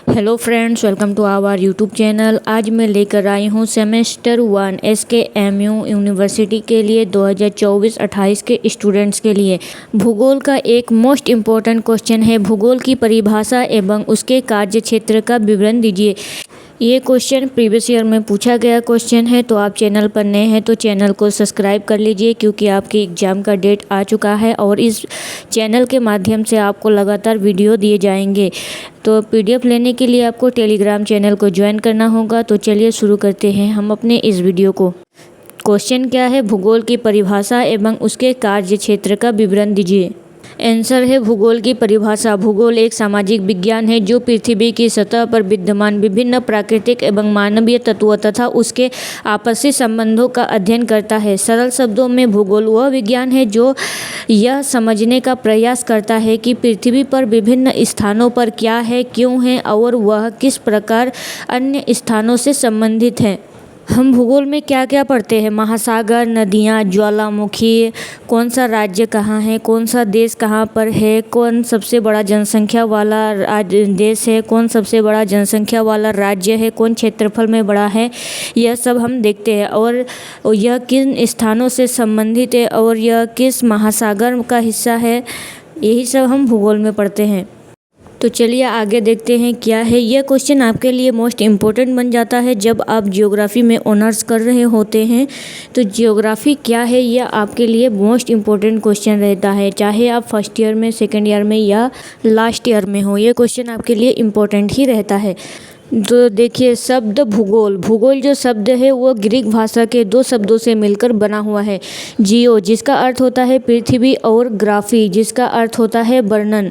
Hello friends, welcome to our YouTube channel. आज मैं लेकर आई हूँ सेमेस्टर 1 SKMU यूनिवर्सिटी के लिए 2024-28 के स्टूडेंट्स के लिए भूगोल का एक मोस्ट इम्पॉर्टेंट क्वेश्चन है। भूगोल की परिभाषा एवं उसके कार्य क्षेत्र का विवरण दीजिए। ये क्वेश्चन प्रीवियस ईयर में पूछा गया क्वेश्चन है। तो आप चैनल पर नए हैं तो चैनल को सब्सक्राइब कर लीजिए, क्योंकि आपके एग्ज़ाम का डेट आ चुका है और इस चैनल के माध्यम से आपको लगातार वीडियो दिए जाएंगे। तो PDF लेने के लिए आपको टेलीग्राम चैनल को ज्वाइन करना होगा। तो चलिए शुरू करते हैं हम अपने इस वीडियो को। क्वेश्चन क्या है? भूगोल की परिभाषा एवं उसके कार्य क्षेत्र का विवरण दीजिए। आंसर है भूगोल की परिभाषा। भूगोल एक सामाजिक विज्ञान है जो पृथ्वी की सतह पर विद्यमान विभिन्न प्राकृतिक एवं मानवीय तत्वों तथा उसके आपसी संबंधों का अध्ययन करता है। सरल शब्दों में भूगोल वह विज्ञान है जो यह समझने का प्रयास करता है कि पृथ्वी पर विभिन्न स्थानों पर क्या है, क्यों है और वह किस प्रकार अन्य स्थानों से संबंधित है। हम भूगोल में क्या क्या पढ़ते हैं? महासागर, नदियाँ, ज्वालामुखी, कौन सा राज्य कहाँ है, कौन सा देश कहाँ पर है, कौन सबसे बड़ा जनसंख्या वाला देश है, कौन सबसे बड़ा जनसंख्या वाला राज्य है, कौन क्षेत्रफल में बड़ा है, यह सब हम देखते हैं। और यह किन स्थानों से संबंधित है और यह किस महासागर का हिस्सा है, यही सब हम भूगोल में पढ़ते हैं। तो चलिए आगे देखते हैं क्या है। यह क्वेश्चन आपके लिए मोस्ट इम्पोर्टेंट बन जाता है जब आप जियोग्राफी में ऑनर्स कर रहे होते हैं। तो जियोग्राफी क्या है, यह आपके लिए मोस्ट इम्पोर्टेंट क्वेश्चन रहता है, चाहे आप फर्स्ट ईयर में, सेकेंड ईयर में या लास्ट ईयर में हो। ये क्वेश्चन आपके लिए इम्पोर्टेंट ही रहता है। तो देखिए, शब्द भूगोल। भूगोल जो शब्द है वो ग्रीक भाषा के दो शब्दों से मिलकर बना हुआ है। जियो जिसका अर्थ होता है पृथ्वी और ग्राफी जिसका अर्थ होता है वर्णन।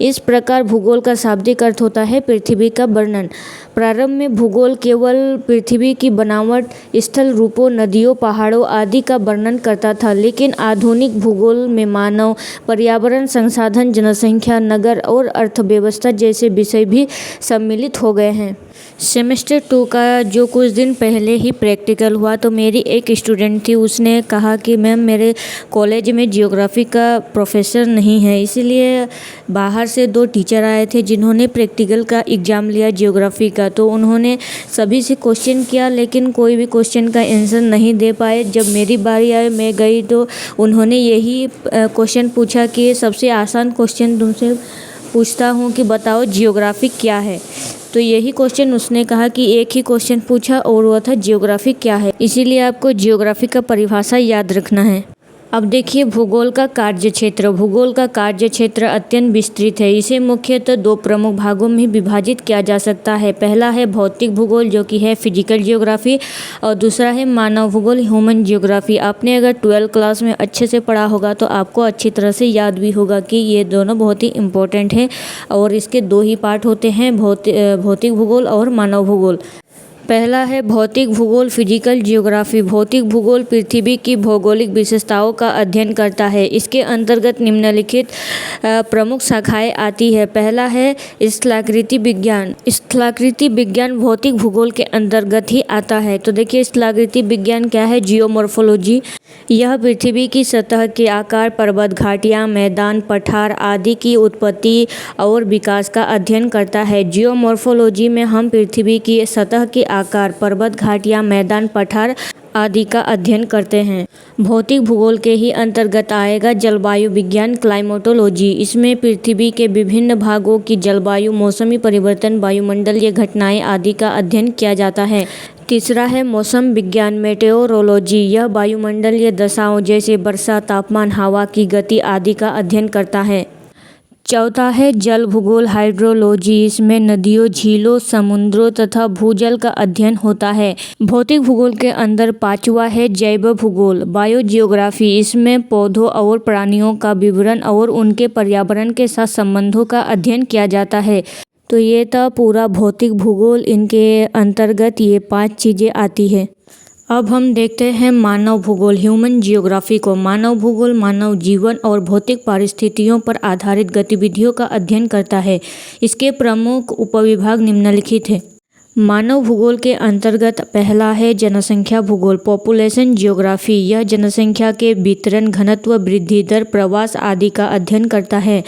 इस प्रकार भूगोल का शाब्दिक अर्थ होता है पृथ्वी का वर्णन। प्रारंभ में भूगोल केवल पृथ्वी की बनावट, स्थल रूपों, नदियों, पहाड़ों आदि का वर्णन करता था, लेकिन आधुनिक भूगोल में मानव, पर्यावरण, संसाधन, जनसंख्या, नगर और अर्थव्यवस्था जैसे विषय भी सम्मिलित हो गए हैं। सेमेस्टर 2 का जो कुछ दिन पहले ही प्रैक्टिकल हुआ, तो मेरी एक स्टूडेंट थी, उसने कहा कि मैम मेरे कॉलेज में जियोग्राफी का प्रोफेसर नहीं है, इसीलिए बाहर से 2 टीचर आए थे जिन्होंने प्रैक्टिकल का एग्ज़ाम लिया जियोग्राफी का। तो उन्होंने सभी से क्वेश्चन किया, लेकिन कोई भी क्वेश्चन का आंसर नहीं दे पाए। जब मेरी बारी आई, मैं गई तो उन्होंने यही क्वेश्चन पूछा कि सबसे आसान क्वेश्चन तुमसे पूछता हूँ कि बताओ जियोग्राफी क्या है। तो यही क्वेश्चन उसने कहा कि एक ही क्वेश्चन पूछा और वो था जियोग्राफी क्या है। इसीलिए आपको जियोग्राफी का परिभाषा याद रखना है। अब देखिए भूगोल का कार्य क्षेत्र। भूगोल का कार्य क्षेत्र अत्यंत विस्तृत है। इसे मुख्यतः 2 प्रमुख भागों में विभाजित किया जा सकता है। पहला है भौतिक भूगोल जो कि है फिजिकल जियोग्राफी, और दूसरा है मानव भूगोल, ह्यूमन जियोग्राफी। आपने अगर 12th क्लास में अच्छे से पढ़ा होगा तो आपको अच्छी तरह से याद भी होगा कि ये दोनों बहुत ही इम्पोर्टेंट हैं और इसके 2 ही पार्ट होते हैं, भौतिक भूगोल और मानव भूगोल। पहला है भौतिक भूगोल, फिजिकल जियोग्राफी। भौतिक भूगोल पृथ्वी की भौगोलिक विशेषताओं का अध्ययन करता है। इसके अंतर्गत निम्नलिखित प्रमुख शाखाएं आती है। पहला है स्थलाकृति विज्ञान। स्थलाकृति विज्ञान भौतिक भूगोल के अंतर्गत ही आता है। तो देखिए स्थलाकृति विज्ञान क्या है? जियोमॉर्फोलॉजी। यह पृथ्वी की सतह के आकार, पर्वत, घाटियाँ, मैदान, पठार आदि की उत्पत्ति और विकास का अध्ययन करता है। जियोमॉर्फोलॉजी में हम पृथ्वी की सतह के आकार, पर्वत, घाटियाँ, मैदान, पठार आदि का अध्ययन करते हैं। भौतिक भूगोल के ही अंतर्गत आएगा जलवायु विज्ञान, क्लाइमेटोलॉजी। इसमें पृथ्वी के विभिन्न भागों की जलवायु, मौसमी परिवर्तन, वायुमंडलीय घटनाएं आदि का अध्ययन किया जाता है। तीसरा है मौसम विज्ञान, मेटेओरोलॉजी। यह वायुमंडलीय दशाओं जैसे वर्षा, तापमान, हवा की गति आदि का अध्ययन करता है। चौथा है जल भूगोल, हाइड्रोलॉजी। इसमें नदियों, झीलों, समुद्रों तथा भूजल का अध्ययन होता है। भौतिक भूगोल के अंदर 5वां है जैव भूगोल, बायोजियोग्राफी। इसमें पौधों और प्राणियों का विवरण और उनके पर्यावरण के साथ संबंधों का अध्ययन किया जाता है। तो ये था पूरा भौतिक भूगोल। इनके अंतर्गत ये 5 चीज़ें आती है। अब हम देखते हैं मानव भूगोल, ह्यूमन जियोग्राफी को। मानव भूगोल मानव जीवन और भौतिक परिस्थितियों पर आधारित गतिविधियों का अध्ययन करता है। इसके प्रमुख उपविभाग निम्नलिखित हैं। मानव भूगोल के अंतर्गत पहला है जनसंख्या भूगोल, पॉपुलेशन ज्योग्राफी। यह जनसंख्या के वितरण, घनत्व, वृद्धि दर, प्रवास आदि का अध्ययन करता है।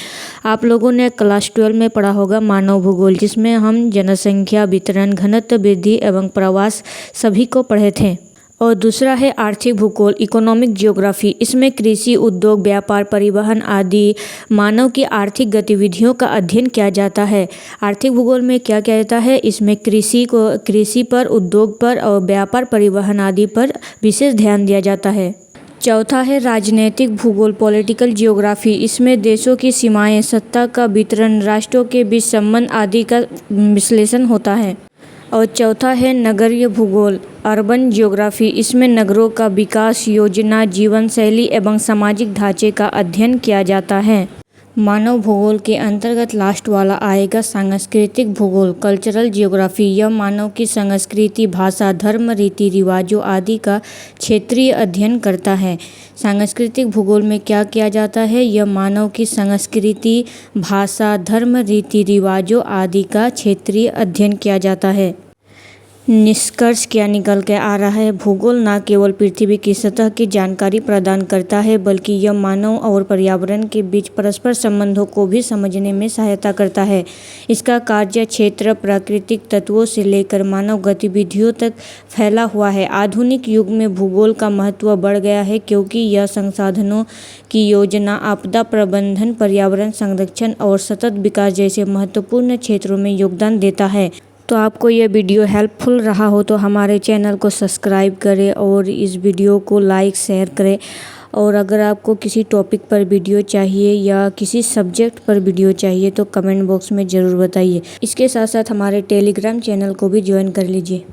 आप लोगों ने क्लास 12 में पढ़ा होगा मानव भूगोल, जिसमें हम जनसंख्या, वितरण, घनत्व, वृद्धि एवं प्रवास सभी को पढ़े थे। और दूसरा है आर्थिक भूगोल, इकोनॉमिक ज्योग्राफी। इसमें कृषि, उद्योग, व्यापार, परिवहन आदि मानव की आर्थिक गतिविधियों का अध्ययन किया जाता है। आर्थिक भूगोल में क्या किया जाता है, इसमें कृषि पर, उद्योग पर और व्यापार, परिवहन आदि पर विशेष ध्यान दिया जाता है। चौथा है राजनीतिक भूगोल, पॉलिटिकल ज्योग्राफी। इसमें देशों की सीमाएं, सत्ता का वितरण, राष्ट्रों के बीच संबंध आदि का विश्लेषण होता है। और चौथा है नगरीय भूगोल, अर्बन ज्योग्राफी। इसमें नगरों का विकास, योजना, जीवन शैली एवं सामाजिक ढांचे का अध्ययन किया जाता है। मानव भूगोल के अंतर्गत लास्ट वाला आएगा सांस्कृतिक भूगोल, कल्चरल ज्योग्राफी। यह मानव की संस्कृति, भाषा, धर्म, रीति रिवाजों आदि का क्षेत्रीय अध्ययन करता है। सांस्कृतिक भूगोल में क्या किया जाता है, यह मानव की संस्कृति, भाषा, धर्म, रीति रिवाजों आदि का क्षेत्रीय अध्ययन किया जाता है। निष्कर्ष क्या निकल के आ रहा है, भूगोल न केवल पृथ्वी की सतह की जानकारी प्रदान करता है, बल्कि यह मानव और पर्यावरण के बीच परस्पर संबंधों को भी समझने में सहायता करता है। इसका कार्य क्षेत्र प्राकृतिक तत्वों से लेकर मानव गतिविधियों तक फैला हुआ है। आधुनिक युग में भूगोल का महत्व बढ़ गया है, क्योंकि यह संसाधनों की योजना, आपदा प्रबंधन, पर्यावरण संरक्षण और सतत विकास जैसे महत्वपूर्ण क्षेत्रों में योगदान देता है। तो आपको यह वीडियो हेल्पफुल रहा हो तो हमारे चैनल को सब्सक्राइब करें और इस वीडियो को लाइक शेयर करें। और अगर आपको किसी टॉपिक पर वीडियो चाहिए या किसी सब्जेक्ट पर वीडियो चाहिए तो कमेंट बॉक्स में ज़रूर बताइए। इसके साथ साथ हमारे टेलीग्राम चैनल को भी ज्वाइन कर लीजिए।